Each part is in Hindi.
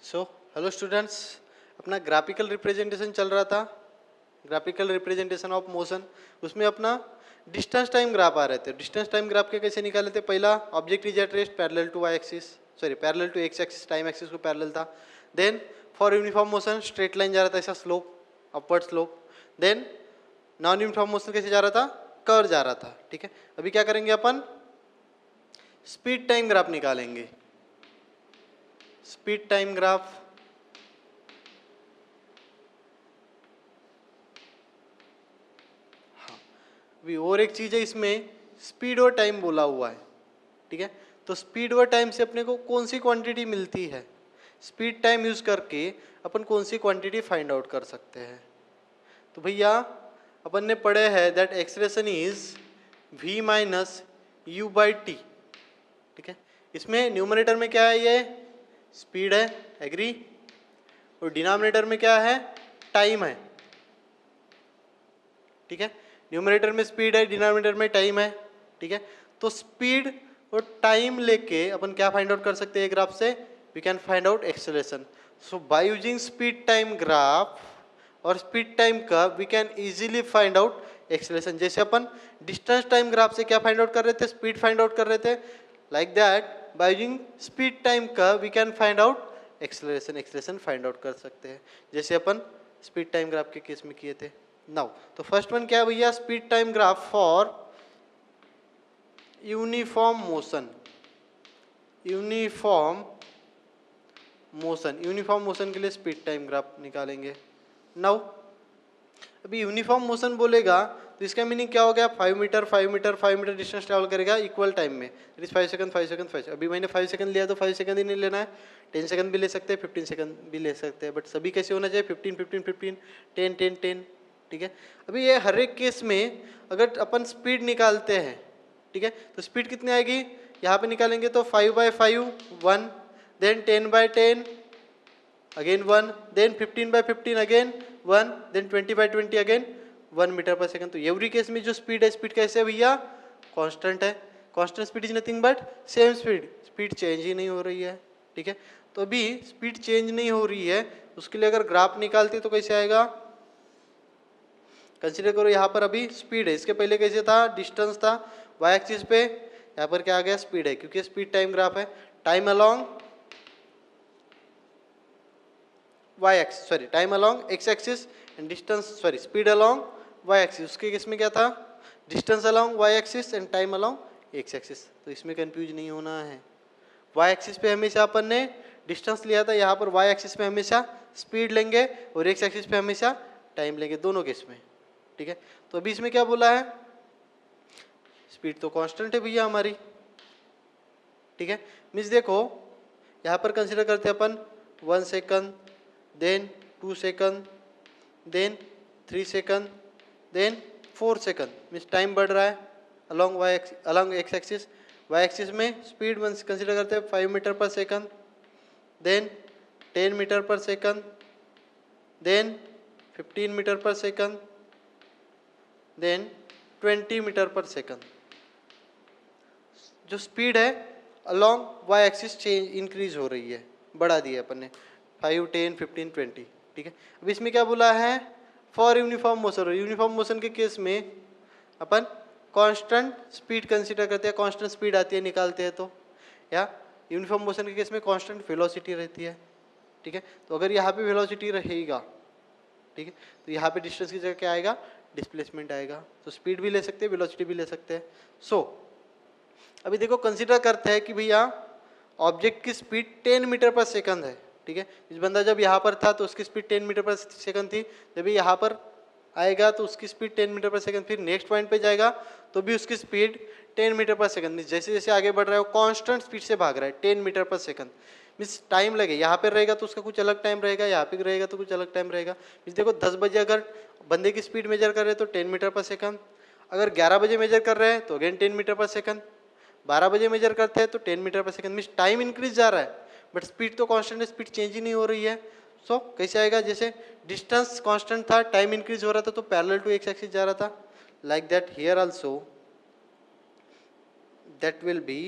सो हेलो स्टूडेंट्स, अपना ग्राफिकल रिप्रेजेंटेशन चल रहा था, ग्राफिकल रिप्रेजेंटेशन ऑफ मोशन। उसमें अपना डिस्टेंस टाइम ग्राफ आ रहे थे। डिस्टेंस टाइम ग्राफ के कैसे निकाले थे? पहला object is at rest parallel to Y axis, sorry parallel to X axis, time axis को पैरेलल था। Then for uniform motion straight line जा रहा था, ऐसा slope, upward slope. Then non uniform motion कैसे जा रहा था? कर्व जा रहा था। ठीक है, अभी क्या करेंगे अपन? स्पीड टाइम ग्राफ निकालेंगे। स्पीड टाइम ग्राफ, अभी और एक चीज है इसमें, स्पीड और टाइम बोला हुआ है। ठीक है, तो स्पीड और टाइम से अपने को कौन सी क्वांटिटी मिलती है? स्पीड टाइम यूज करके अपन कौन सी क्वांटिटी फाइंड आउट कर सकते हैं? तो भैया अपन ने पढ़े हैं that expression is v minus you by T. ठीक है, इसमें न्यूमरेटर में क्या है? ये स्पीड है, एग्री। और डिनोमिनेटर में क्या है? टाइम है। ठीक है, न्यूमरेटर में स्पीड है, डिनोमिनेटर में टाइम है। ठीक है, तो स्पीड और टाइम लेके अपन क्या फाइंड आउट कर सकते हैं ग्राफ से? We can find out acceleration. So by using speed time graph और speed time curve we can easily find out acceleration. जैसे अपन डिस्टेंस टाइम ग्राफ से क्या फाइंड आउट कर रहे थे? स्पीड फाइंड आउट कर रहे थे। Like that by using speed time curve we can find out acceleration. Acceleration find out कर सकते हैं जैसे अपन स्पीड टाइम ग्राफ के केस में किए थे। नाउ तो फर्स्ट वन क्या है भैया? Speed time graph for uniform motion. Uniform motion, uniform motion के लिए स्पीड टाइम ग्राफ निकालेंगे। नाउ अभी यूनिफॉर्म मोशन बोलेगा तो इसका मीनिंग क्या हो गया? 5 metre 5 metre 5 metre distance travel करेगा इक्वल टाइम में, इट इज 5 सेकंड 5 सेकंड 5। अभी मैंने 5 सेकंड लिया तो 5 सेकंड ही नहीं लेना है, 10 सेकंड भी ले सकते हैं, 15 सेकंड भी ले सकते हैं, बट सभी कैसे होना चाहिए? 15 15 15 10 10 10। ठीक है, अभी ये हर एक केस में अगर अपन स्पीड निकालते हैं, ठीक है, तो स्पीड कितनी आएगी? यहाँ पे निकालेंगे तो 5/5 1, then 10/10 again 1, then 15/15 again 1, then 20/20 again 1 metre पर सेकंड। तो एवरी केस में जो स्पीड है, स्पीड कैसे है भैया? कांस्टेंट है। Constant speed is nothing but same speed, speed change ही नहीं हो रही है। ठीक है, तो अभी स्पीड चेंज नहीं हो रही है, उसके लिए अगर ग्राफ निकालते तो कैसे आएगा? कंसीडर करो यहाँ पर अभी स्पीड है, इसके पहले कैसे था? डिस्टेंस था वाई एक्सिस पे, यहाँ पर क्या आ गया? स्पीड है, क्योंकि स्पीड टाइम ग्राफ है। Time along Y axis, sorry time along X axis and distance, sorry speed along Y axis. उसके इसमें क्या था? Distance along Y axis and time along X axis. तो इसमें कंफ्यूज नहीं होना है। वाई एक्सिस पे हमेशा अपन ने डिस्टेंस लिया था, यहाँ पर वाई एक्सिस पे हमेशा स्पीड लेंगे और एक्स एक्सिस पे हमेशा टाइम लेंगे, दोनों केस में। ठीक है, तो अभी इसमें क्या बोला है? स्पीड तो कांस्टेंट है भैया हमारी। ठीक है, मीन्स देखो यहाँ पर कंसिडर करते हैं अपन 1 second, then 2 second, then 3 second, then 4 second. Means time बढ़ रहा है along Y along X axis. Y axis में स्पीड कंसिडर करते हैं 5 मीटर पर सेकंड, देन 10 मीटर पर सेकंड, देन 15 मीटर पर सेकंड, देन 20 मीटर पर सेकंड। जो स्पीड है along Y axis change increase हो रही है, बढ़ा दिया अपन ने 5 10 15 20। ठीक है, अब इसमें क्या बोला है? For uniform motion. Uniform motion के केस में अपन कांस्टेंट स्पीड कंसीडर करते हैं, कांस्टेंट स्पीड आती है निकालते हैं तो, या यूनिफॉर्म मोशन के केस में कांस्टेंट वेलोसिटी रहती है। ठीक है, तो अगर यहाँ पे वेलोसिटी रहेगा, ठीक है, तो यहाँ पे डिस्टेंस की जगह क्या आएगा? डिस्प्लेसमेंट आएगा। तो स्पीड भी ले सकते हैं, वेलोसिटी भी ले सकते हैं। सो अभी देखो कंसीडर करते हैं कि भैया ऑब्जेक्ट की स्पीड 10 मीटर पर सेकंड है। ठीक है, इस बंदा जब यहाँ पर था तो उसकी स्पीड 10 मीटर पर सेकंड थी, जब यहाँ पर आएगा तो उसकी स्पीड 10 मीटर पर सेकंड, फिर नेक्स्ट पॉइंट पे जाएगा तो भी उसकी स्पीड 10 मीटर पर सेकंड। जैसे जैसे आगे बढ़ रहा है वो कांस्टेंट स्पीड से भाग रहा है 10 मीटर पर सेकंड। मीन्स टाइम लगे, यहाँ पर रहेगा तो उसका कुछ अलग टाइम रहेगा, यहाँ पे रहेगा तो कुछ अलग टाइम रहेगा। मीन्स देखो 10 बजे अगर बंदे की स्पीड मेजर कर रहे हैं तो 10 मीटर पर सेकंड, अगर 11 बजे मेजर कर रहे हैं तो अगेन 10 मीटर पर सेकंड, 12 बजे मेजर करते हैं तो 10 मीटर पर सेकंड। मीन्स टाइम इंक्रीज जा रहा है बट स्पीड तो कांस्टेंट है, स्पीड चेंज ही नहीं हो रही है। सो कैसे आएगा? जैसे डिस्टेंस कांस्टेंट था, टाइम इंक्रीज हो रहा था तो पैरेलल टू एक्स एक्सिस जा रहा था। Like that here also that will be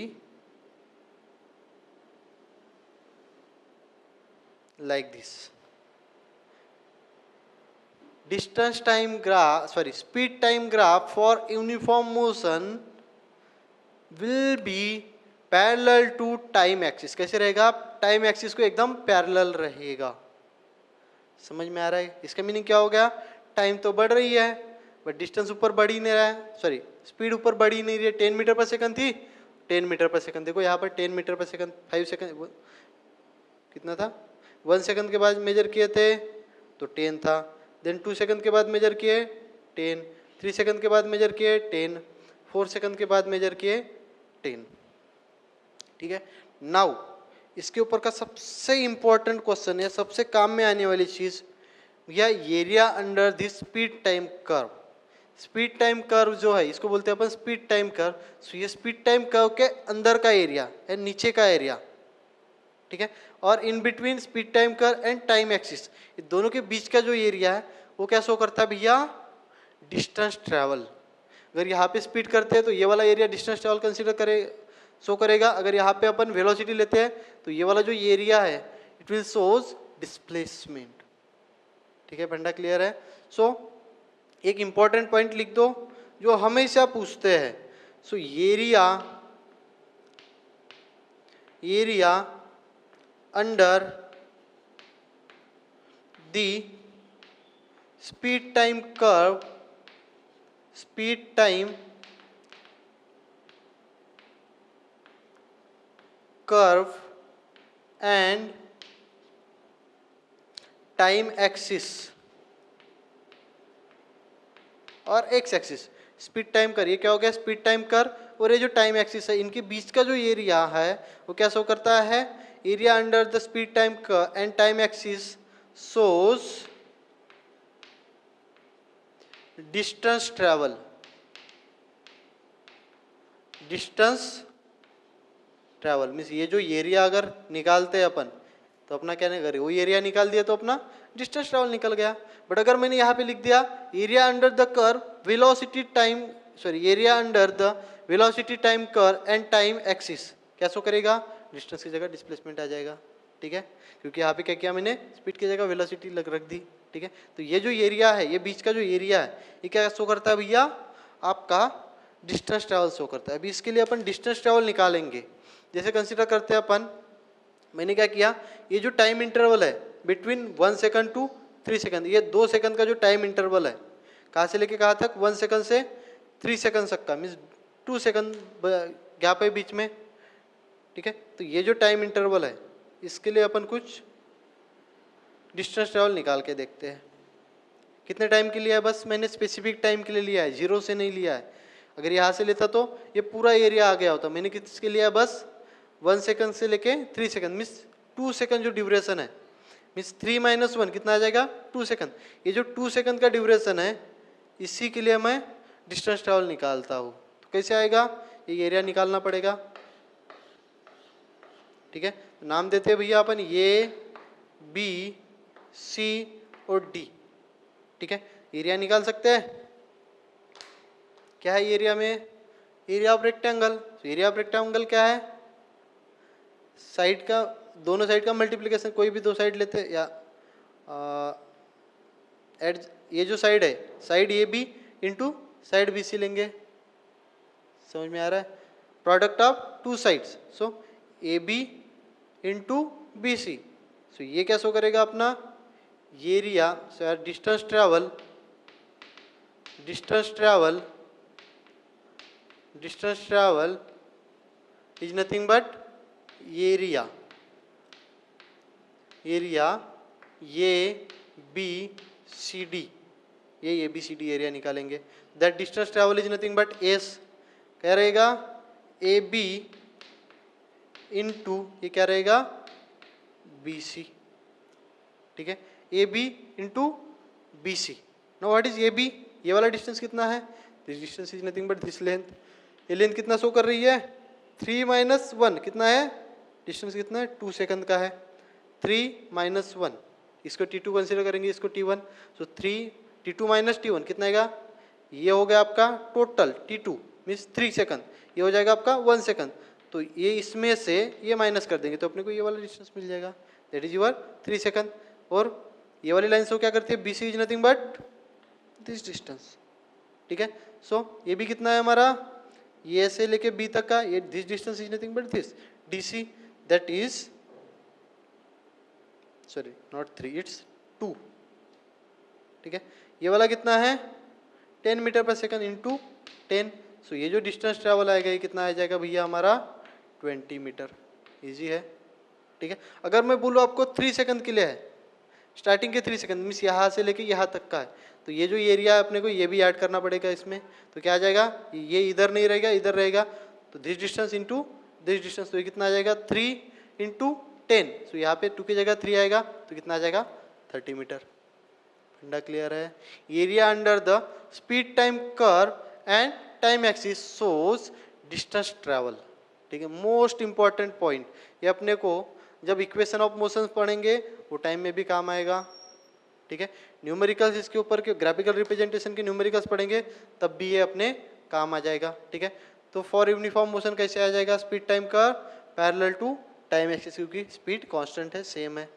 like this. Distance time graph, sorry, speed time graph for uniform motion will be parallel to time axis. कैसे रहेगा? टाइम एक्सिस को एकदम पैरेलल रहेगा. समझ में आ रहा है? इसका मीनिंग क्या हो गया? टाइम तो बढ़ रही है बट डिस्टेंस ऊपर बढ़ ही नहीं रहा है, सॉरी स्पीड ऊपर बढ़ ही नहीं रही है. 10 मीटर पर सेकंड थी, 10 मीटर पर सेकंड. देखो यहाँ पर 10 मीटर पर सेकंड, 5 सेकंड कितना था? 1 सेकंड के बाद मेजर किए थे तो 10 था. देन 2 सेकंड के बाद मेजर किए 10, 3 सेकंड के बाद मेजर किए 10, 4 सेकंड के बाद मेजर किए 10. ठीक है. नाउ इसके ऊपर का सबसे इंपॉर्टेंट क्वेश्चन है, सबसे काम में आने वाली चीज, या area under this speed time curve. Speed time curve जो है इसको बोलते हैं अपन स्पीड टाइम कर्व. सो ये स्पीड टाइम कर्व के अंदर का एरिया है, नीचे का एरिया. ठीक है. और in between speed time curve and time axis, ये दोनों के बीच का जो एरिया है वो क्या शो करता है भैया? Distance travel. अगर यहाँ पे स्पीड करते हैं तो ये वाला एरिया डिस्टेंस ट्रैवल कंसीडर करे शो करेगा. अगर यहाँ पे अपन वेलोसिटी लेते हैं तो ये वाला जो एरिया है इट विल शोज डिस्प्लेसमेंट. ठीक है. फंडा क्लियर है? सो एक इंपॉर्टेंट पॉइंट लिख दो जो हमेशा पूछते हैं. So area under the speed time curve, speed time curve and time axis और x axis. Speed time curve ये क्या हो गया? स्पीड टाइम कर्व और ये जो टाइम एक्सिस है इनके बीच का जो एरिया है वो क्या शो करता है? Area under the speed time curve and time axis shows distance travel. Distance travel means ये जो एरिया अगर निकालते हैं अपन तो अपना क्या नहीं करें, वो एरिया निकाल दिया तो अपना डिस्टेंस ट्रैवल निकल गया. बट अगर मैंने यहाँ पे लिख दिया area under the curve velocity time, sorry area under the velocity time curve and time axis, क्या शो करेगा? डिस्टेंस की जगह डिस्प्लेसमेंट आ जाएगा. ठीक है. क्योंकि यहाँ पे क्या किया मैंने? स्पीड की जगह वेलोसिटी रख दी. ठीक है. तो ये जो एरिया है, ये बीच का जो एरिया है ये क्या शो करता है भैया? आपका डिस्टेंस ट्रैवल शो करता है. अभी इसके लिए अपन डिस्टेंस ट्रैवल निकालेंगे. जैसे कंसिडर करते हैं अपन, मैंने क्या किया, ये जो टाइम इंटरवल है बिटवीन 1 सेकंड टू 3 सेकंड, ये 2 सेकंड का जो टाइम इंटरवल है, कहाँ से लेके कहाँ तक? 1 सेकंड से 3 सेकंड तक का, मीन्स 2 सेकंड गैप है बीच में. ठीक है. तो ये जो टाइम इंटरवल है इसके लिए अपन कुछ डिस्टेंस ट्रैवल निकाल के देखते हैं. कितने टाइम के लिए है? बस मैंने स्पेसिफिक टाइम के लिए लिया है, 0 से नहीं लिया है. अगर यहाँ से लेता तो ये पूरा एरिया आ गया होता. मैंने किसके लिया? बस 1 सेकंड से लेके 3 सेकंड, मीन्स 2 सेकंड जो ड्यूरेशन है, मीन्स 3 - 1 कितना आ जाएगा? 2 सेकंड. ये जो 2 सेकंड का ड्यूरेशन है इसी के लिए मैं डिस्टेंस ट्रैवल निकालता हूँ. तो कैसे आएगा? ये एरिया निकालना पड़ेगा. ठीक है. नाम देते हैं भैया अपन ए, बी, सी और डी. ठीक है. एरिया निकाल सकते हैं. क्या है एरिया में? Area of rectangle. Area of rectangle क्या है? साइड का, दोनों साइड का मल्टीप्लिकेशन. कोई भी दो साइड लेते हैं, या ये जो साइड है, side A B into side B C लेंगे. समझ में आ रहा है? Product of 2 sides. So A B into B C. So ये क्या शो करेगा अपना? Area, distance travel, distance travel, distance travel is nothing but area. Area A B C D, ये A B C D area निकालेंगे. That distance travel is nothing but S. क्या रहेगा? ए बी इंटू ये क्या रहेगा? B C. ठीक है. A B into B C. Now what is A B? ये वाला डिस्टेंस कितना है? This distance is nothing but this length. ये लेंथ कितना शो कर रही है? 3 - 1 कितना है? डिस्टेंस कितना है? 2 सेकंड का है. 3 - 1, इसको T2 कंसिडर करेंगे, इसको T1. सो 3 T2 - T1 कितना आएगा? ये हो गया आपका टोटल T2 मीन्स 3 सेकंड. ये हो जाएगा आपका 1 सेकंड. तो ये इसमें से ये माइनस कर देंगे तो अपने को ये वाला डिस्टेंस मिल जाएगा. That is your 3 second. और ये वाली लाइन सो क्या करती है, BC is nothing but this distance, ठीक है। सो ये भी कितना है हमारा, ये से लेके B तक का, ये this distance is nothing but this DC, that is sorry not 3, it's 2, ठीक है। ये वाला कितना है 10 मीटर पर सेकंड इंटू 10। सो ये जो डिस्टेंस ट्रैवल आएगा ये कितना आ जाएगा भैया हमारा 20 मीटर। इजी है, ठीक है। अगर मैं बोलूँ आपको 3 सेकंड के लिए है, स्टार्टिंग के 3 सेकंड मीन्स यहाँ से लेके यहाँ तक का है, तो ये जो एरिया है अपने को ये भी ऐड करना पड़ेगा इसमें। तो क्या आ जाएगा, ये इधर नहीं रहेगा, इधर रहेगा, तो this distance into this distance, तो ये कितना आ जाएगा 3 इंटू 10। सो यहाँ पे 2 की जगह 3 आएगा, तो कितना आ जाएगा 30 मीटर। फंडा क्लियर है। Area under the speed time curve and time axis shows distance travel, ठीक है। मोस्ट इंपॉर्टेंट पॉइंट, ये अपने को जब इक्वेशन ऑफ मोशन पढ़ेंगे वो टाइम में भी काम आएगा, ठीक है। न्यूमेरिकल्स इसके ऊपर के ग्राफिकल रिप्रेजेंटेशन के न्यूमेरिकल्स पढ़ेंगे तब भी ये अपने काम आ जाएगा, ठीक है। तो फॉर यूनिफॉर्म मोशन कैसे आ जाएगा, speed time curve parallel to time axis, क्योंकि स्पीड कांस्टेंट है, सेम है।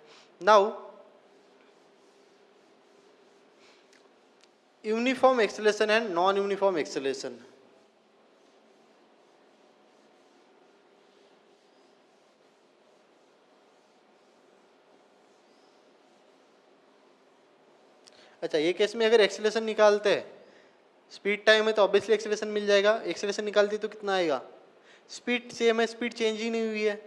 Now uniform acceleration and non uniform acceleration. अच्छा, ये केस में अगर एक्सेलरेशन निकालते हैं, स्पीड टाइम है तो ऑब्वियसली एक्सेलरेशन मिल जाएगा। एक्सेलरेशन निकालती तो कितना आएगा, स्पीड सेम है, स्पीड चेंज ही नहीं हुई है।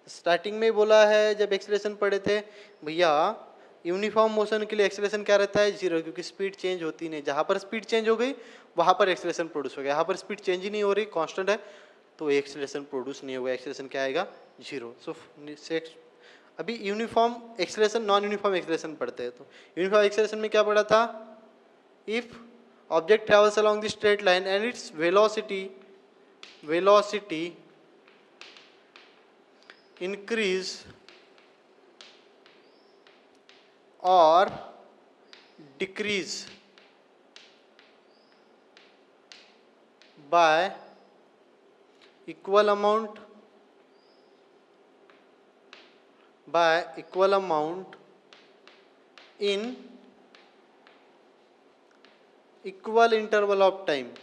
स्टार्टिंग में बोला है जब एक्सेलरेशन पढ़े थे भैया, यूनिफॉर्म मोशन के लिए एक्सेलरेशन क्या रहता है 0, क्योंकि स्पीड चेंज होती नहीं। जहाँ पर स्पीड चेंज हो गई वहाँ पर एक्सेलरेशन प्रोड्यूस हो गया, यहाँ पर स्पीड चेंज ही नहीं हो रही, कांस्टेंट है, तो एक्सेलरेशन प्रोड्यूस नहीं होगा, एक्सेलरेशन क्या आएगा 0। सो अभी uniform acceleration non uniform acceleration पढ़ते हैं। तो यूनिफॉर्म एक्सेलरेशन में क्या पढ़ा था, if object travels along the straight line and its velocity increase or decrease by equal amount in equal interval of time,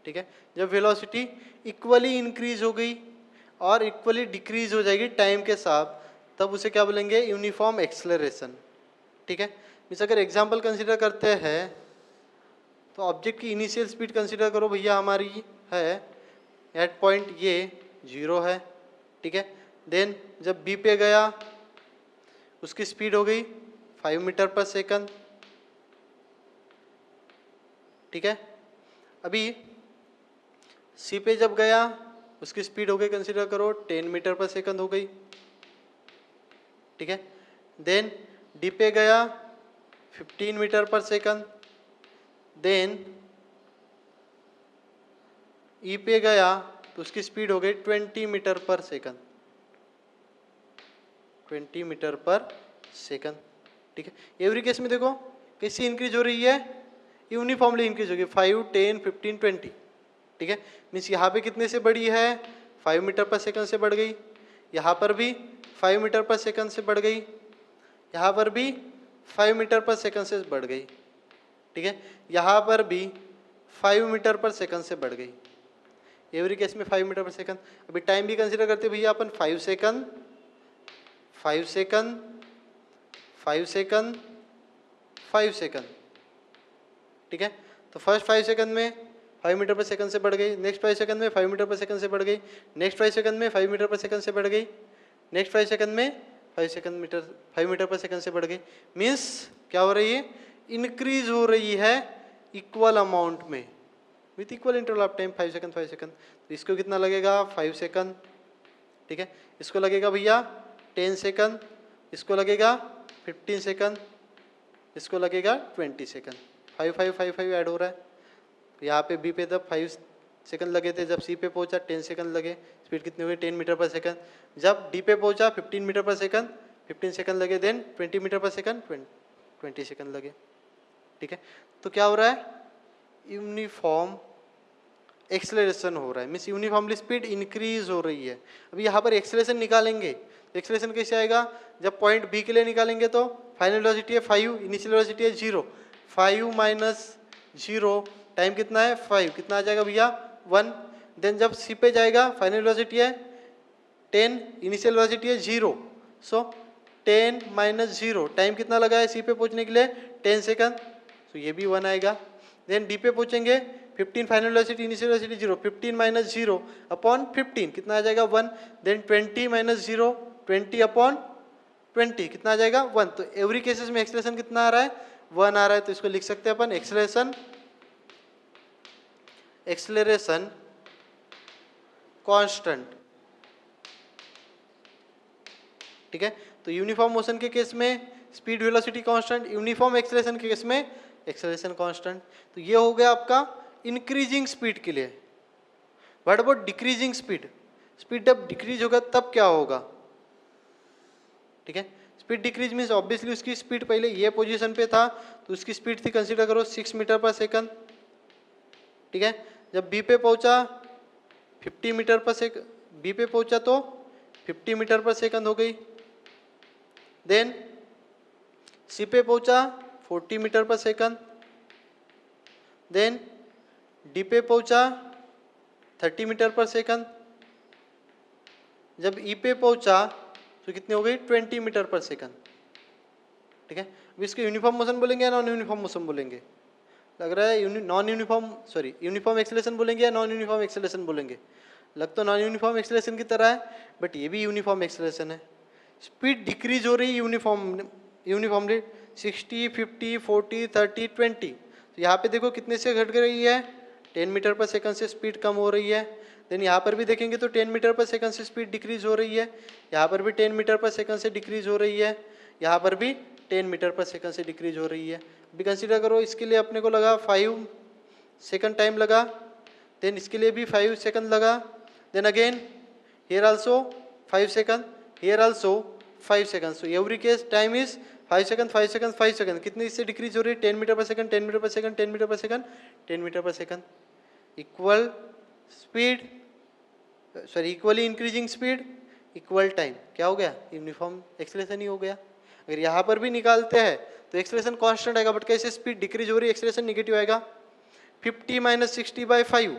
ठीक है। जब वेलोसिटी इक्वली इंक्रीज हो गई और इक्वली डिक्रीज हो जाएगी टाइम के साथ, तब उसे क्या बोलेंगे, यूनिफॉर्म एक्सेलरेशन, ठीक है। मीन्स अगर एग्जांपल कंसीडर करते हैं तो ऑब्जेक्ट की इनिशियल स्पीड कंसीडर करो भैया, हमारी है एट पॉइंट ये 0 है, ठीक है। देन जब बी पे गया उसकी स्पीड हो गई 5 मीटर पर सेकंड, ठीक है। अभी सी पे जब गया उसकी स्पीड हो गई, कंसीडर करो 10 मीटर पर सेकंड हो गई, ठीक है। देन डी पे गया 15 मीटर पर सेकंड, देन ई पे गया तो उसकी स्पीड हो गई 20 मीटर पर सेकंड, 20 मीटर पर सेकंड, ठीक है। एवरी केस में देखो कैसी इंक्रीज हो रही है, यूनिफॉर्मली इंक्रीज होगी 5, 10, 15, 20, ठीक है। मीन्स यहाँ पे कितने से बढ़ी है, 5 मीटर पर सेकंड से बढ़ गई, यहाँ पर भी 5 मीटर पर सेकंड से बढ़ गई, यहाँ पर भी 5 मीटर पर सेकंड से बढ़ गई, ठीक है। यहाँ पर भी 5 मीटर पर सेकंड से बढ़ गई, एवरी केस में 5 मीटर पर सेकंड। अभी टाइम भी कंसिडर करते भैया अपन 5 सेकंड, 5 सेकंड, 5 सेकंड, 5 सेकंड, ठीक है। तो फर्स्ट 5 सेकंड में 5 मीटर पर सेकंड से बढ़ गई, नेक्स्ट 5 सेकंड में 5 मीटर पर सेकंड से बढ़ गई, नेक्स्ट 5 सेकंड में 5 मीटर पर सेकंड से बढ़ गई, नेक्स्ट 5 सेकंड में 5 मीटर पर सेकंड से बढ़ गई। मीन्स क्या हो रही है, इंक्रीज हो रही है इक्वल अमाउंट में with equal interval of time, 5 second 5 second. तो इसको कितना लगेगा 5 सेकंड, ठीक है। इसको लगेगा भैया 10 सेकंड, इसको लगेगा 15 सेकंड, इसको लगेगा 20 सेकंड। 5 5 5 5 ऐड हो रहा है। यहाँ पे बी पे तब 5 सेकंड लगे थे, जब सी पे पहुँचा 10 सेकंड लगे, स्पीड कितनी हुई 10 मीटर पर सेकंड। जब डी पे पहुँचा 15 मीटर पर सेकंड, 15 सेकंड लगे, देन 20 मीटर पर सेकंड 20 सेकंड लगे, ठीक है। तो क्या हो रहा है, यूनिफॉर्म एक्सेलरेशन हो रहा है, मीन्स यूनिफॉर्मली स्पीड इंक्रीज हो रही है। अभी यहाँ पर एक्सेलरेशन निकालेंगे, एक्सेलरेशन कैसे आएगा, जब पॉइंट बी के लिए निकालेंगे तो फाइनल वेलोसिटी है 5, इनिशियल वेलोसिटी है 0, 5 माइनस 0, टाइम कितना है 5, कितना आ जाएगा भैया 1। देन जब सी पे जाएगा फाइनल वेलोसिटी है 10, इनिशियल वेलोसिटी है 0, सो 10 माइनस 0, टाइम कितना लगा है सी पे पहुंचने के लिए 10 सेकंड, तो ये भी 1 आएगा। देन डी पे पहुंचेंगे 15, final velocity initial velocity 0, 15 minus 0 upon 15 कितना आ जाएगा 1। देन 20 माइनस 0, 20 अपॉन 20 कितना आ जाएगा 1। तो एवरी केसेस में एक्सेलरेशन कितना आ रहा है 1 आ रहा है, तो इसको लिख सकते हैं अपन एक्सेलरेशन कांस्टेंट, ठीक है। तो यूनिफॉर्म मोशन के केस में speed velocity constant, uniform acceleration के केस में एक्सेलरेशन कांस्टेंट। तो ये हो गया आपका इंक्रीजिंग स्पीड के लिए। What about decreasing speed, speed जब डिक्रीज होगा तब क्या होगा, ठीक है। स्पीड डिक्रीज मीन्स ऑब्वियसली उसकी स्पीड पहले ये पोजीशन पे था तो उसकी स्पीड थी, कंसीडर करो 6 मीटर पर सेकंड, ठीक है। जब बी पे पहुंचा 50 मीटर पर सेकंड, बी पे पहुंचा तो 50 मीटर पर सेकंड हो गई। देन सी पे पहुंचा 40 मीटर पर सेकंड, देन डी पे पहुंचा 30 मीटर पर सेकंड, जब ई पे पहुंचा तो कितनी हो गई 20 मीटर पर सेकंड, ठीक है। अब इसको यूनिफॉर्म मोशन बोलेंगे या नॉन यूनिफॉर्म मोशन बोलेंगे, लग रहा है non uniform sorry uniform acceleration बोलेंगे या नॉन यूनिफॉर्म एक्सेलरेशन बोलेंगे, लग तो नॉन यूनिफॉर्म एक्सेलरेशन की तरह है, बट ये भी यूनिफॉर्म एक्सेलरेशन है। स्पीड डिक्रीज हो रही है यूनिफॉर्मली 60, 50, 40, 30, 20, तो यहाँ पे देखो कितने से घट रही है 10 मीटर पर सेकंड से स्पीड कम हो रही है। देन यहाँ पर भी देखेंगे तो 10 मीटर पर सेकंड से स्पीड डिक्रीज हो रही है, यहाँ पर भी 10 मीटर पर सेकंड से डिक्रीज हो रही है, यहाँ पर भी 10 मीटर पर सेकंड से डिक्रीज हो रही है। अभी कंसीडर करो इसके लिए अपने को लगा 5 सेकंड टाइम लगा, देन इसके लिए भी 5 सेकंड लगा, then again here also 5 second, here also 5 second, so every case time is 5 second 5 second 5 second, कितनी इससे डिक्रीज हो रही है 10 मीटर पर सेकंड 10 मीटर पर सेकंड 10 मीटर पर सेकंड 10 मीटर पर second, equal speed sorry equally increasing speed equal time, क्या हो गया यूनिफॉर्म एक्सेलरेशन ही हो गया। अगर यहाँ पर भी निकालते हैं तो एक्सेलरेशन कांस्टेंट आएगा, बट कैसे स्पीड डिक्रीज हो रही है एक्सेलरेशन निगेटिव आएगा। 50 माइनस 60/5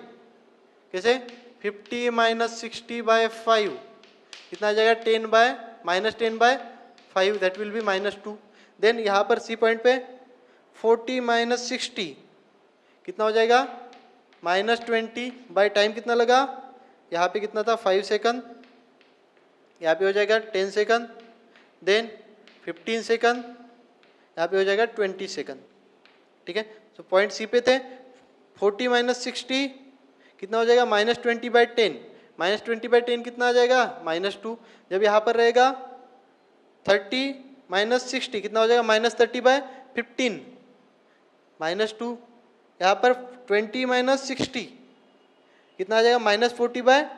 कैसे 50 माइनस 60/5 कितना आ जाएगा 10/-10/5 दैट विल बी -2। देन यहाँ पर सी पॉइंट पे 40 माइनस 60 कितना हो जाएगा -20 बाय टाइम कितना लगा यहाँ पे कितना था 5 सेकंड, यहाँ पे हो जाएगा 10 सेकंड, देन 15 सेकंड, यहाँ पे हो जाएगा 20 सेकंड, ठीक है। तो पॉइंट सी पे थे 40 माइनस 60 कितना हो जाएगा -20/10, -20/10 कितना आ जाएगा -2। जब यहाँ पर रहेगा 30 माइनस 60 कितना हो जाएगा -30/15 -2, यहाँ पर 20 माइनस 60 कितना आ जाएगा -40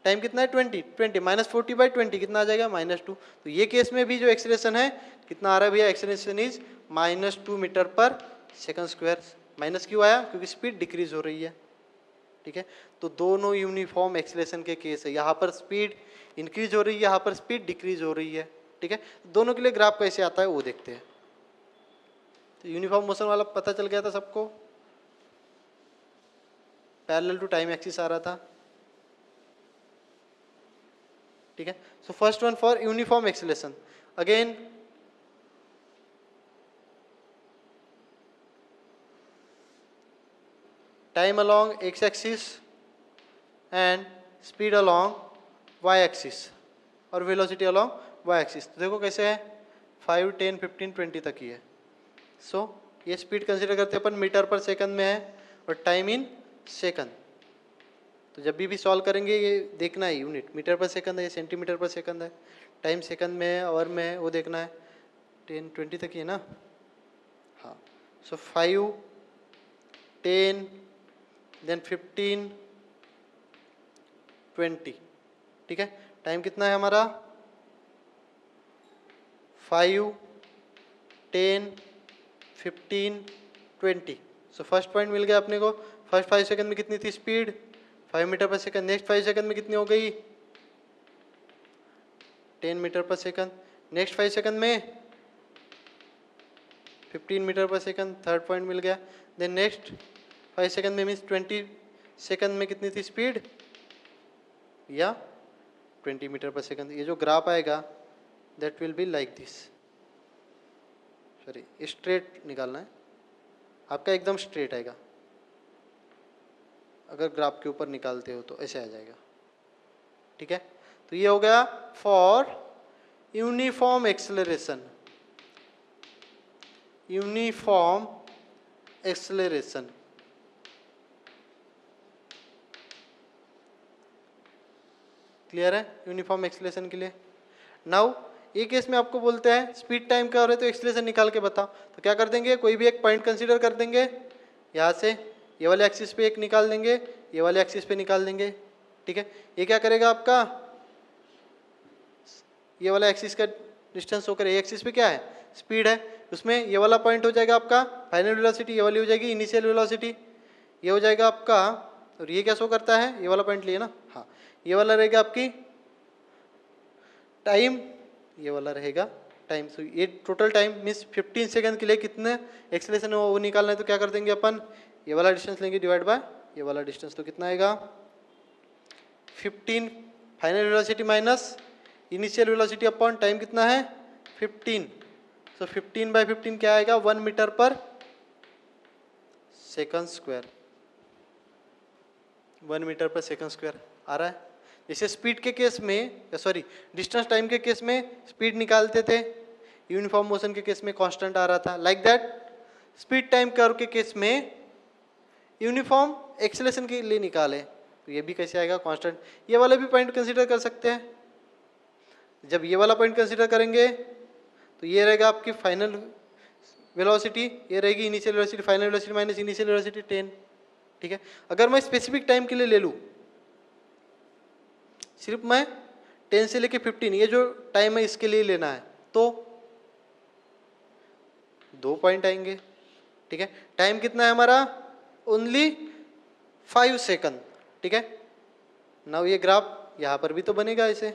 टाइम कितना है 20 -40/20 कितना आ जाएगा -2। तो ये केस में भी जो एक्सेलरेशन है कितना आ रहा है भैया, एक्सेलरेशन इज -2 मीटर पर सेकंड स्क्वायर। माइनस क्यों आया, क्योंकि स्पीड डिक्रीज हो रही है, ठीक है। तो दोनों यूनिफॉर्म एक्सेलरेशन के केस है, यहाँ पर स्पीड इंक्रीज हो रही है, यहाँ पर स्पीड डिक्रीज हो रही है, ठीक है। दोनों के लिए ग्राफ कैसे आता है वो देखते हैं। तो यूनिफॉर्म मोशन वाला पता चल गया था सबको, पैरेलल टू टाइम एक्सिस आ रहा था, ठीक है। So first one for uniform acceleration, again time along X axis and speed along Y axis और वेलोसिटी अलोंग वाई एक्सिस। तो देखो कैसे है 5, 10, 15, 20 तक ही है। सो ये स्पीड कंसीडर करते हैं अपन मीटर पर सेकंड में है और टाइम इन सेकंड। तो जब भी सॉल्व करेंगे ये देखना है यूनिट मीटर पर सेकंड है या सेंटीमीटर पर सेकंड है, टाइम सेकंड में है आवर में है वो देखना है। 10, 20 तक ही है ना, हाँ। सो 5, 10, देन 15, 20, ठीक है। टाइम कितना है हमारा 5, 10, 15, 20, सो फर्स्ट पॉइंट मिल गया अपने को। फर्स्ट 5 सेकंड में कितनी थी स्पीड, 5 मीटर पर सेकंड। नेक्स्ट 5 सेकंड में कितनी हो गई, 10 मीटर पर सेकंड। नेक्स्ट 5 सेकंड में 15 मीटर पर सेकंड, थर्ड पॉइंट मिल गया। देन नेक्स्ट 5 सेकंड में मीन्स 20 सेकंड में कितनी थी स्पीड, या 20 मीटर पर सेकंड। ये जो ग्राफ आएगा that will be like this, sorry straight निकालना है आपका, एकदम स्ट्रेट आएगा। अगर ग्राफ के ऊपर निकालते हो तो ऐसे आ जाएगा, ठीक है। तो ये हो गया for uniform acceleration, uniform acceleration. Clear है यूनिफॉर्म एक्सेलरेशन के लिए। नाउ ये केस में आपको बोलते हैं स्पीड टाइम क्या हो रहा है तो एक्सेलरेशन निकाल के बताओ। तो क्या कर देंगे, कोई भी एक पॉइंट कंसीडर कर देंगे, यहाँ से ये वाले एक्सिस पे एक निकाल देंगे, ये वाले एक्सिस पे निकाल देंगे, ठीक है। ये क्या करेगा आपका, ये वाला एक्सिस का डिस्टेंस होकर ये एक्सिस पे क्या है स्पीड है, उसमें ये वाला पॉइंट हो जाएगा आपका फाइनल वेलोसिटी, ये वाली हो जाएगी इनिशियल वेलोसिटी, ये हो जाएगा आपका। और ये क्या शो करता है, ये वाला पॉइंट लिए ना, हाँ ये वाला रहेगा आपकी टाइम, ये वाला रहेगा टाइम। सो ये टोटल टाइम मीन्स 15 सेकंड के लिए कितने एक्सेलरेशन वो निकालना है। तो क्या कर देंगे अपन, ये वाला डिस्टेंस लेंगे डिवाइड बाय ये वाला डिस्टेंस, तो कितना आएगा 15 final velocity minus initial velocity upon time कितना है 15। सो 15/15 क्या आएगा 1 मीटर पर सेकंड स्क्वायर, 1 मीटर पर सेकंड स्क्वायर आ रहा है। जैसे स्पीड के केस में, सॉरी डिस्टेंस टाइम के केस में स्पीड निकालते थे, यूनिफॉर्म मोशन के केस में कांस्टेंट आ रहा था, like that speed time curve के केस में यूनिफॉर्म एक्सेलरेशन के लिए निकाले तो ये भी कैसे आएगा कांस्टेंट। ये वाला भी पॉइंट कंसीडर कर सकते हैं। जब ये वाला पॉइंट कंसीडर करेंगे तो ये रहेगा आपकी फाइनल वेलोसिटी, ये रहेगी initial velocity, final velocity minus initial velocity 10, ठीक है। अगर मैं स्पेसिफिक टाइम के लिए ले लूँ, सिर्फ मैं 10 से लेके 15 ये जो टाइम है इसके लिए लेना है, तो 2 पॉइंट आएंगे, ठीक है। टाइम कितना है हमारा ओनली 5 सेकंड, ठीक है। नाउ ये ग्राफ यहाँ पर भी तो बनेगा ऐसे,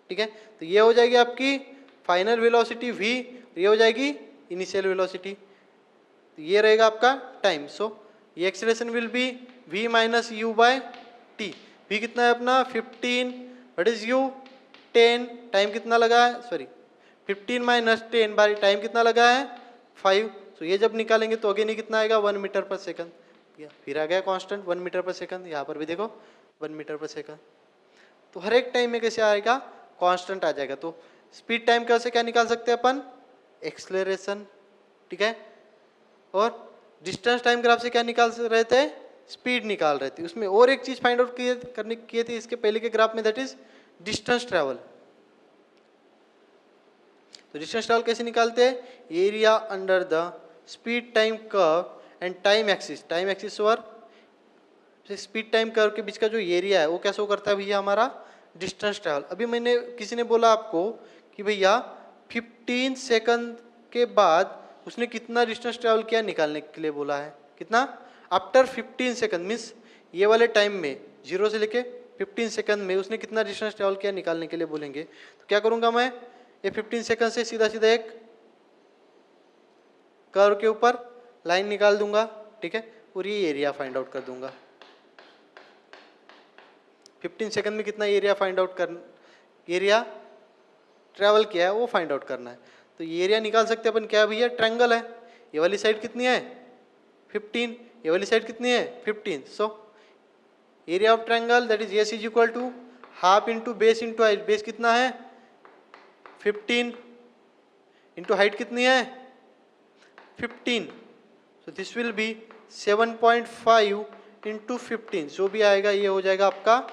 ठीक है। तो ये हो जाएगी आपकी फाइनल वेलोसिटी v, ये हो जाएगी इनिशियल वेलोसिटी, तो ये रहेगा आपका टाइम। सो ये acceleration will be v minus u by t। v कितना है अपना 15, व्हाट इज u 10, टाइम कितना लगा है, सॉरी 15 माइनस 10 बाई टाइम कितना लगा है 5। सो ये जब निकालेंगे तो अगेन ये कितना आएगा 1 मीटर पर सेकंड, फिर आ गया कांस्टेंट 1 मीटर पर सेकंड। यहाँ पर भी देखो 1 मीटर पर सेकंड। तो हर एक टाइम में कैसे आएगा कांस्टेंट आ जाएगा। तो स्पीड टाइम कैसे क्या निकाल सकते हैं अपन, एक्सेलरेशन, ठीक है। और डिस्टेंस टाइम ग्राफ से क्या निकाल रहे थे, स्पीड निकाल रहे थे। उसमें और एक चीज फाइंड आउट किए थे इसके पहले के ग्राफ में, दैट इज डिस्टेंस ट्रैवल। तो डिस्टेंस ट्रैवल कैसे निकालते हैं, area under the speed time curve and time axis. Time axis और स्पीड टाइम कर्व के बीच का जो एरिया है वो क्या शो करता है भैया हमारा डिस्टेंस ट्रैवल। अभी मैंने किसी ने बोला आपको कि भैया 15 सेकंड के बाद उसने कितना डिस्टेंस ट्रैवल किया निकालने के लिए बोला है, कितना आफ्टर 15 सेकंड मीन्स ये वाले टाइम में 0 से लेके 15 सेकंड में उसने कितना डिस्टेंस ट्रैवल किया निकालने के लिए बोलेंगे। तो क्या करूंगा मैं, ये 15 सेकंड से सीधा सीधा एक कर्व के ऊपर लाइन निकाल दूंगा, ठीक है, और ये एरिया फाइंड आउट कर दूंगा। 15 सेकंड में कितना एरिया फाइंड आउट कर, एरिया ट्रैवल किया है वो फाइंड आउट करना है। तो ये एरिया निकाल सकते हैं अपन, क्या भैया ट्रायंगल है, ये वाली साइड कितनी है 15, ये वाली साइड कितनी है 15। So area of triangle that is S is equal to half into base into height. Base कितना है 15 इंटू हाइट कितनी है 15। So this will be 7.5 into 15, जो भी आएगा ये हो जाएगा आपका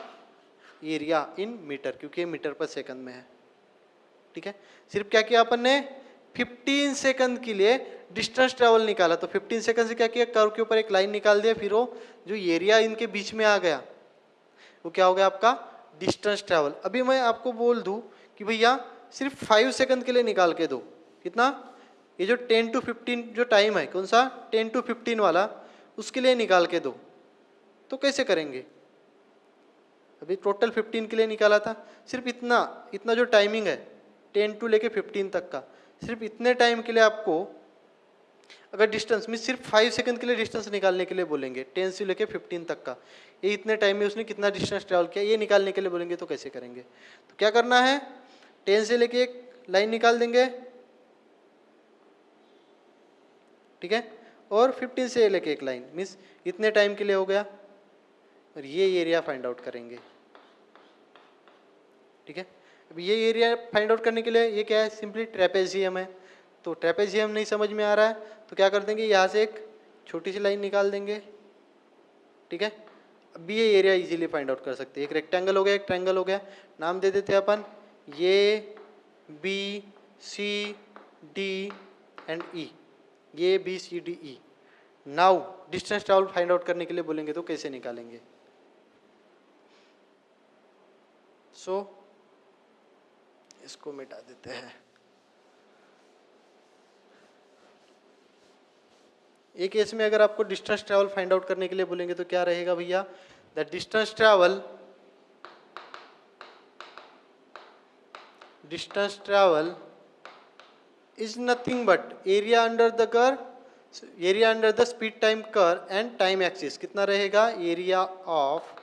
एरिया इन मीटर, क्योंकि मीटर पर सेकंड में है, ठीक है। सिर्फ क्या किया अपन ने 15 सेकंड के लिए डिस्टेंस ट्रैवल निकाला। तो 15 सेकंड से क्या किया, कर्व के ऊपर एक लाइन निकाल दिया, फिर वो जो एरिया इनके बीच में आ गया वो क्या हो गया आपका डिस्टेंस ट्रैवल। अभी मैं आपको बोल दूं कि भैया सिर्फ 5 सेकंड के लिए निकाल के दो, कितना, ये जो 10 to 15 जो टाइम है कौन सा 10 to 15 वाला, उसके लिए निकाल के दो, तो कैसे करेंगे? अभी टोटल 15 के लिए निकाला था, सिर्फ इतना इतना जो टाइमिंग है 10 टू लेके 15 तक का, सिर्फ इतने टाइम के लिए आपको अगर डिस्टेंस में सिर्फ 5 सेकंड के लिए डिस्टेंस निकालने के लिए बोलेंगे 10 से लेके 15 तक का, ये इतने टाइम में उसने कितना डिस्टेंस ट्रैवल किया ये निकालने के लिए बोलेंगे, तो कैसे करेंगे? तो क्या करना है, 10 से लेके एक लाइन निकाल देंगे, ठीक है, और 15 से लेके एक लाइन, मीन्स इतने टाइम के लिए हो गया, और ये एरिया फाइंड आउट करेंगे, ठीक है। अब ये एरिया फाइंड आउट करने के लिए ये क्या है, सिंपली ट्रेपेजियम है, तो ट्रेपेजियम नहीं समझ में आ रहा है तो क्या कर देंगे, यहाँ से एक छोटी सी लाइन निकाल देंगे, ठीक है। अब ये एरिया इजीली फाइंड आउट कर सकते हैं, एक रेक्टेंगल हो गया, एक ट्रायंगल हो गया, नाम दे देते हैं अपन A B C D and E, ये B C D E. Now distance travel find out करने के लिए बोलेंगे तो कैसे निकालेंगे? सो इसको मिटा देते हैं। एक केस में अगर आपको डिस्टेंस ट्रैवल फाइंड आउट करने के लिए बोलेंगे तो क्या रहेगा भैया, the distance travel is nothing but area under the curve, area under the speed time curve and time axis. कितना रहेगा, area of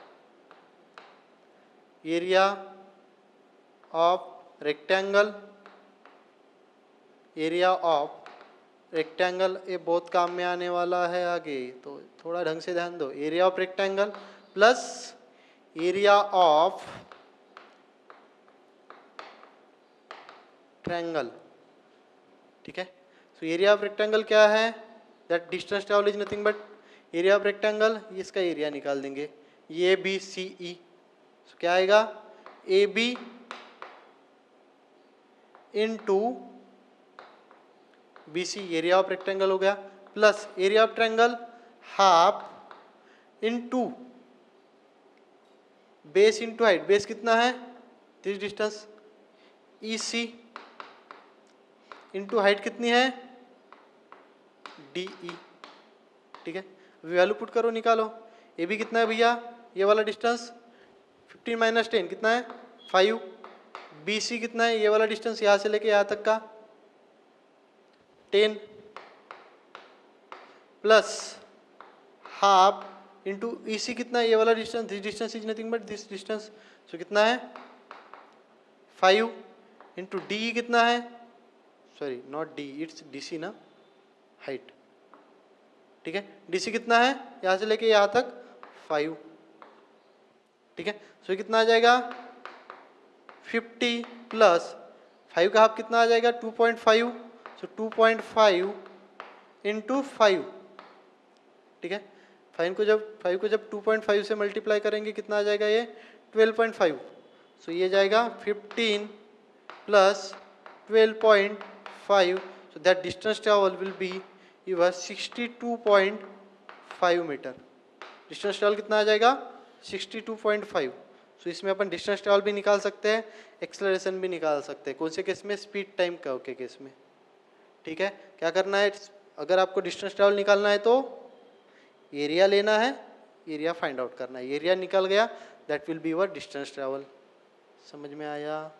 rectangle, area of rectangle, ये बहुत काम में आने वाला है आगे, तो थोड़ा ढंग से ध्यान दो, area of rectangle plus area of triangle, ठीक है। सो एरिया ऑफ रेक्टेंगल क्या है, that distance travel is nothing but area of rectangle, इसका एरिया निकाल देंगे, ये बी सी ई, क्या आएगा, A B into B C, area of rectangle हो गया, plus area of triangle half into base into height, base कितना है this distance E C, into height कितनी है डी ई, ठीक है। वैल्यू पुट करो, निकालो, ए बी कितना है भैया, ये वाला डिस्टेंस 15 माइनस 10 कितना है 5, बी सी कितना है, ये वाला डिस्टेंस यहाँ से लेके यहाँ तक का 10, plus half into E C कितना है, ये वाला distance, this distance is nothing but this distance, so कितना है 5, इंटू डी कितना है, sorry not D, it's D C ना, हाइट, ठीक है। डी सी कितना है, यहाँ से लेके यहाँ तक 5, ठीक है। सो कितना आ जाएगा 50 प्लस 5 का हाफ कितना आ जाएगा 2.5, सो 2.5 इंटू 5, ठीक है। 5 को जब 2.5 से मल्टीप्लाई करेंगे कितना आ जाएगा, ये 12.5, सो ये जाएगा 15 plus 12.5, so that distance travel will be your 62.5 metre. Distance travel कितना आ जाएगा 62.5, सो इसमें अपन डिस्टेंस ट्रैवल भी निकाल सकते हैं, एक्सेलरेशन भी निकाल सकते हैं, कौन से केस में, स्पीड टाइम कर्व के केस में, ठीक है। क्या करना है, अगर आपको डिस्टेंस ट्रैवल निकालना है तो एरिया लेना है, एरिया फाइंड आउट करना है, एरिया निकल गया that will be your distance travel. समझ में आया,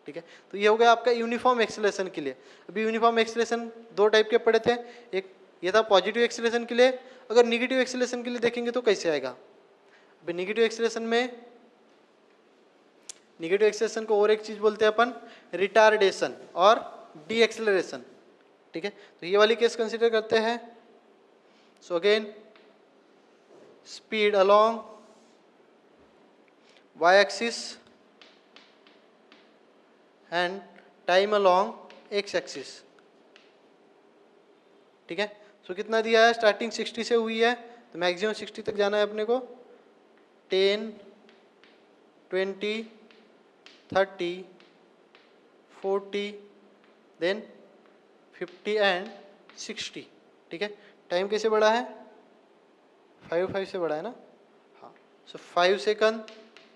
ठीक है। तो ये हो गया आपका यूनिफॉर्म एक्सेलरेशन के लिए। अभी यूनिफॉर्म एक्सेलरेशन दो टाइप के पढ़े थे, एक ये था पॉजिटिव एक्सेलरेशन के लिए, अगर निगेटिव एक्सेलरेशन के लिए देखेंगे तो कैसे आएगा। अभी निगेटिव एक्सेलरेशन को और एक चीज बोलते हैं अपन, रिटार्डेशन और डी एक्सेलरेशन, ठीक है। तो ये वाली केस कंसिडर करते हैं। So again speed along Y axis and time along X axis, ठीक है। सो कितना दिया है, स्टार्टिंग 60 से हुई है तो मैक्सिमम 60 तक जाना है अपने को, 10, 20, 30, 40, देन 50 एंड 60, ठीक है। टाइम कैसे बढ़ा है, 5 से बढ़ा है ना, हाँ। So 5 second,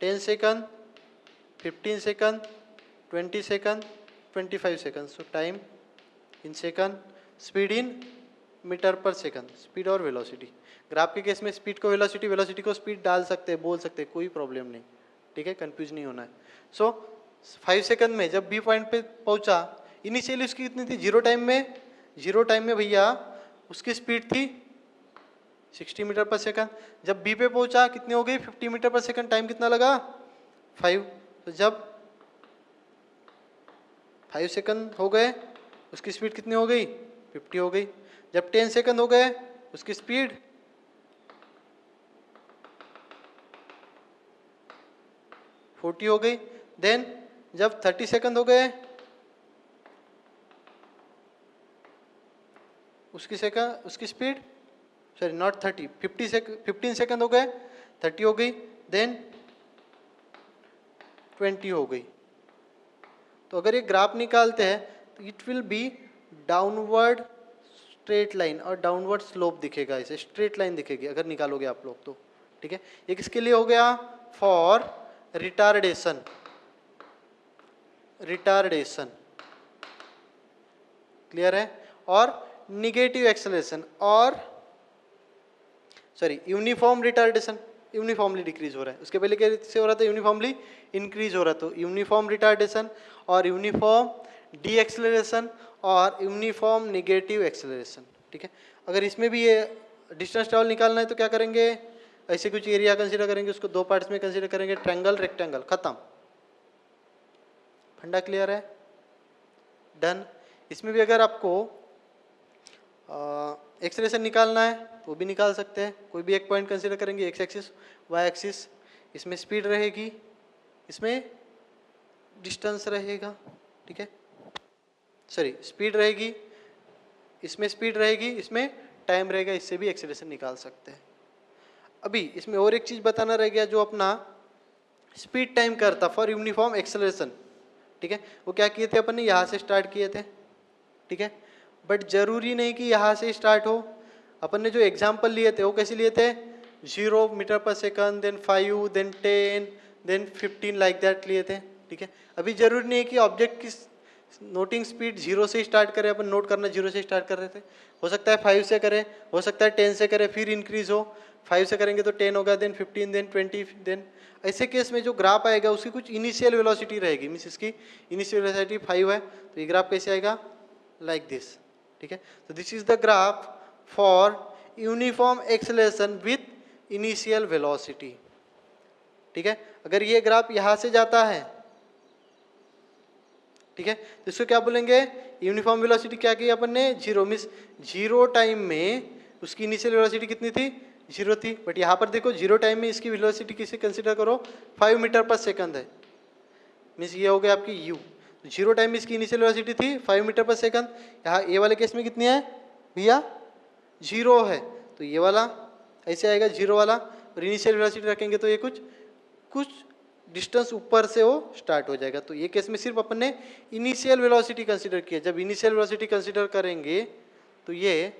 10 second, 15 second, 20 second, 25 second, so time in second, speed in metre पर सेकंड, स्पीड और वेलोसिटी। ग्राफ के केस में स्पीड को वेलोसिटी, वेलोसिटी को स्पीड डाल सकते हैं, बोल सकते हैं, कोई प्रॉब्लम नहीं, ठीक है, कंफ्यूज नहीं होना है। सो 5 सेकंड में जब बी पॉइंट पे पहुंचा, इनिशियली उसकी कितनी थी, जीरो टाइम में भैया उसकी स्पीड थी 60 मीटर पर सेकंड। जब बी पे पहुंचा कितनी हो गई, 50 मीटर पर सेकंड, टाइम कितना लगा 5। तो जब 5 सेकंड हो गए उसकी स्पीड कितनी हो गई, 50 हो गई। जब 10 सेकंड हो गए उसकी स्पीड 40 हो गई। देन जब 30 सेकंड हो गए उसकी स्पीड, सॉरी नॉट 30, 15 सेकंड हो गए, 30 हो गई। देन 20 हो गई। तो अगर ये ग्राफ निकालते हैं तो it will be downward straight line और डाउनवर्ड स्लोप दिखेगा, इसे स्ट्रेट लाइन दिखेगी अगर निकालोगे आप लोग तो, ठीक है। ये किसके लिए हो गया, फॉर रिटार्डेशन, क्लियर है। और निगेटिव एक्सेलरेशन और sorry uniform retardation, uniformly decrease हो रहा है, उसके पहले कैसे हो रहा था, यूनिफॉर्मली इंक्रीज हो रहा था। तो यूनिफॉर्म रिटार्डेशन और यूनिफॉर्म डी एक्सेलरेशन और यूनिफॉर्म नेगेटिव एक्सेलरेशन, ठीक है। अगर इसमें भी ये डिस्टेंस ट्रैवल निकालना है तो क्या करेंगे, ऐसे कुछ एरिया कंसीडर करेंगे, उसको दो पार्ट्स में कंसीडर करेंगे, ट्रायंगल रेक्टेंगल, खत्म, फंडा क्लियर है, डन। इसमें भी अगर आपको एक्सेलरेशन निकालना है तो वो भी निकाल सकते हैं, कोई भी एक पॉइंट कंसीडर करेंगे, एक्स एक्सिस वाई एक्सिस, इसमें स्पीड रहेगी, इसमें डिस्टेंस रहेगा, ठीक है, सॉरी स्पीड रहेगी, इसमें स्पीड रहेगी, इसमें टाइम रहेगा, इससे भी एक्सेलरेशन निकाल सकते हैं। अभी इसमें और एक चीज़ बताना रह गया, जो अपना स्पीड टाइम करता फॉर यूनिफॉर्म एक्सेलरेशन, ठीक है, वो क्या किए थे अपन ने, यहाँ से स्टार्ट किए थे, ठीक है, बट जरूरी नहीं कि यहाँ से स्टार्ट हो। अपन ने जो एग्जाम्पल लिए थे वो कैसे लिए थे, 0 मीटर पर second, then 5, then 10, then 15 like that लिए थे, ठीक है। अभी जरूरी नहीं है कि ऑब्जेक्ट की नोटिंग स्पीड 0 से स्टार्ट करें, अपन नोट करना 0 से स्टार्ट कर रहे थे, हो सकता है 5 से करें, हो सकता है 10 से करें, फिर इंक्रीज हो, 5 से करेंगे तो 10 होगा, देन 15, देन 20, देन ऐसे केस में जो ग्राफ आएगा उसकी कुछ इनिशियल वेलोसिटी रहेगी, मीन्स इसकी इनिशियल वेलोसिटी 5 है, तो ये ग्राफ कैसे आएगा, लाइक दिस, ठीक है। तो this is the graph for uniform acceleration with initial velocity, ठीक है। अगर ये ग्राफ यहाँ से जाता है, ठीक है, तो इसको क्या बोलेंगे, यूनिफॉर्म वेलोसिटी क्या की अपन ने, 0, मीन्स 0 टाइम में उसकी इनिशियल वेलोसिटी कितनी थी, 0 थी, बट यहाँ पर देखो 0 टाइम में इसकी वेलोसिटी किसे कंसिडर करो, 5 मीटर पर सेकंड है, मीन्स ये हो गया आपकी u। 0 टाइम में इसकी इनिशियल वेलोसिटी थी 5 मीटर पर सेकंड, यहाँ ए वाले केस में कितनी है भैया, 0 है, तो ये वाला ऐसे आएगा 0 वाला, और इनिशियल वेलोसिटी रखेंगे तो ये कुछ डिस्टेंस ऊपर से वो स्टार्ट हो जाएगा। तो ये केस में सिर्फ अपन ने इनिशियल वेलोसिटी कंसीडर किया, जब इनिशियल वेलोसिटी कंसीडर करेंगे तो ये